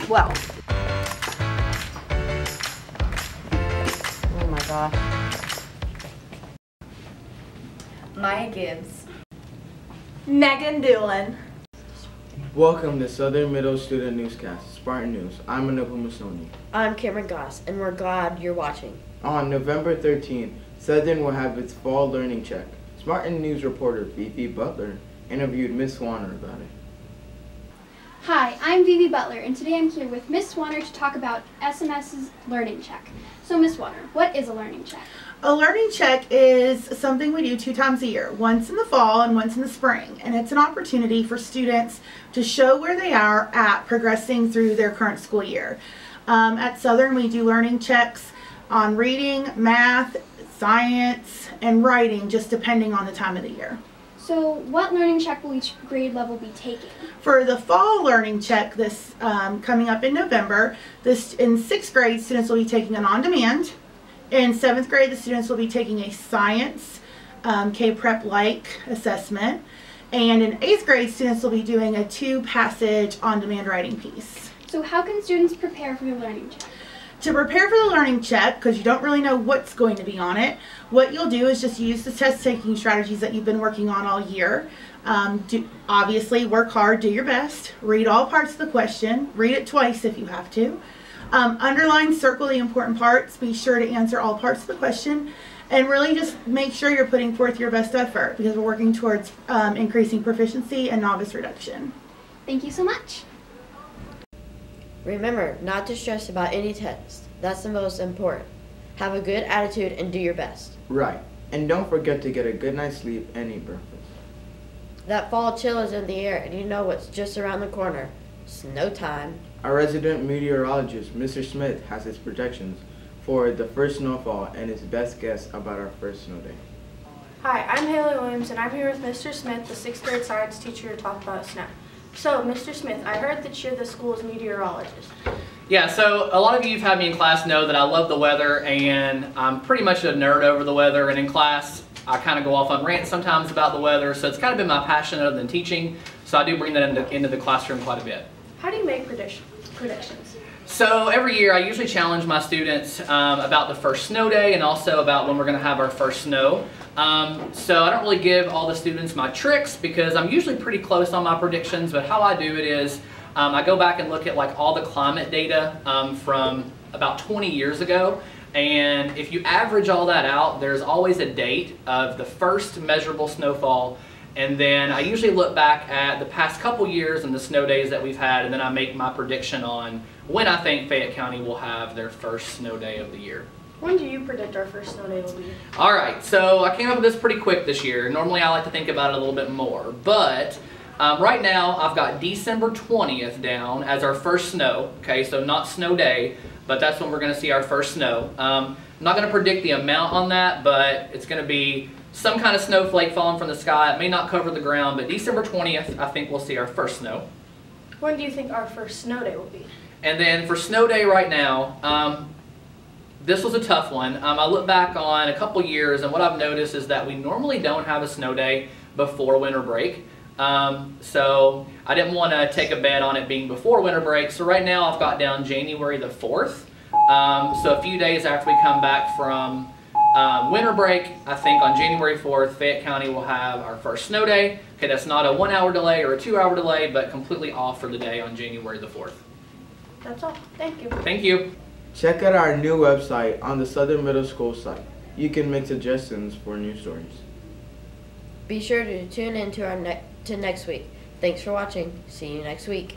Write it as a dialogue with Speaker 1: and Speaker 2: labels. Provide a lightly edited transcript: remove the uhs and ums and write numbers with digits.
Speaker 1: 12. Oh my gosh.
Speaker 2: Maya Gibbs.
Speaker 3: Megan Doolin.
Speaker 4: Welcome to Southern Middle Student Newscast, Spartan News. I'm Anupam Masoni.
Speaker 1: I'm Cameron Goss, and we're glad you're watching.
Speaker 4: On November 13th, Southern will have its fall learning check. Spartan News reporter Vivi Butler interviewed Miss Warner about it.
Speaker 5: Hi, I'm Vivi Butler, and today I'm here with Miss Warner to talk about SMS's learning check. So, Miss Warner, what is a learning check?
Speaker 3: A learning check is something we do 2 times a year, once in the fall and once in the spring. And it's an opportunity for students to show where they are at progressing through their current school year. At Southern, we do learning checks on reading, math, science, and writing, just depending on the time of the year.
Speaker 5: So, what learning check will each grade level be taking?
Speaker 3: For the fall learning check, this coming up in November, in 6th grade, students will be taking an on-demand. In 7th grade, the students will be taking a science K-Prep-like assessment. And in 8th grade, students will be doing a 2-passage on-demand writing piece.
Speaker 5: So how can students prepare for the learning check?
Speaker 3: To prepare for the learning check, because you don't really know what's going to be on it, what you'll do is just use the test-taking strategies that you've been working on all year. Obviously, work hard, do your best, read all parts of the question, read it twice if you have to. Underline, circle the important parts, be sure to answer all parts of the question, and really just make sure you're putting forth your best effort because we're working towards increasing proficiency and novice reduction.
Speaker 5: Thank you so much.
Speaker 1: Remember not to stress about any test. That's the most important. Have a good attitude and do your best.
Speaker 4: Right. And don't forget to get a good night's sleep and eat breakfast.
Speaker 1: That fall chill is in the air, and you know what's just around the corner. Snow time.
Speaker 4: Our resident meteorologist, Mr. Smith, has his projections for the first snowfall and his best guess about our first snow day.
Speaker 6: Hi, I'm Haley Williams, and I'm here with Mr. Smith, the 6th grade science teacher, to talk about snow. So, Mr. Smith, I heard that you're the school's meteorologist.
Speaker 7: Yeah, so a lot of you who've had me in class know that I love the weather, and I'm pretty much a nerd over the weather, and in class I kind of go off on rants sometimes about the weather, so it's kind of been my passion other than teaching, so I do bring that into the classroom quite a bit.
Speaker 6: How do you make predictions?
Speaker 7: So every year I usually challenge my students about the first snow day and also about when we're going to have our first snow. So I don't really give all the students my tricks because I'm usually pretty close on my predictions, but how I do it is I go back and look at like all the climate data from about 20 years ago, and if you average all that out, there's always a date of the first measurable snowfall. And then I usually look back at the past couple years and the snow days that we've had, and then I make my prediction on when I think Fayette County will have their first snow day of the year.
Speaker 6: When do you predict our first snow day will be?
Speaker 7: All right, so I came up with this pretty quick this year. Normally I like to think about it a little bit more, but right now I've got December 20th down as our first snow. Okay, so not snow day, but that's when we're going to see our first snow. I'm not going to predict the amount on that, but it's going to be some kind of snowflake falling from the sky. It may not cover the ground, but December 20th, I think we'll see our first snow.
Speaker 6: When do you think our first snow day will be?
Speaker 7: And then for snow day right now, this was a tough one. I look back on a couple years, and what I've noticed is that we normally don't have a snow day before winter break. So I didn't want to take a bet on it being before winter break. So right now I've got down January the 4th. So a few days after we come back from winter break, I think on January 4th, Fayette County will have our first snow day. Okay, that's not a 1-hour delay or a 2-hour delay, but completely off for the day on January the 4th.
Speaker 6: That's all. Thank you.
Speaker 7: Thank you.
Speaker 4: Check out our new website on the Southern Middle School site. You can make suggestions for news stories.
Speaker 1: Be sure to tune in to next week. Thanks for watching. See you next week.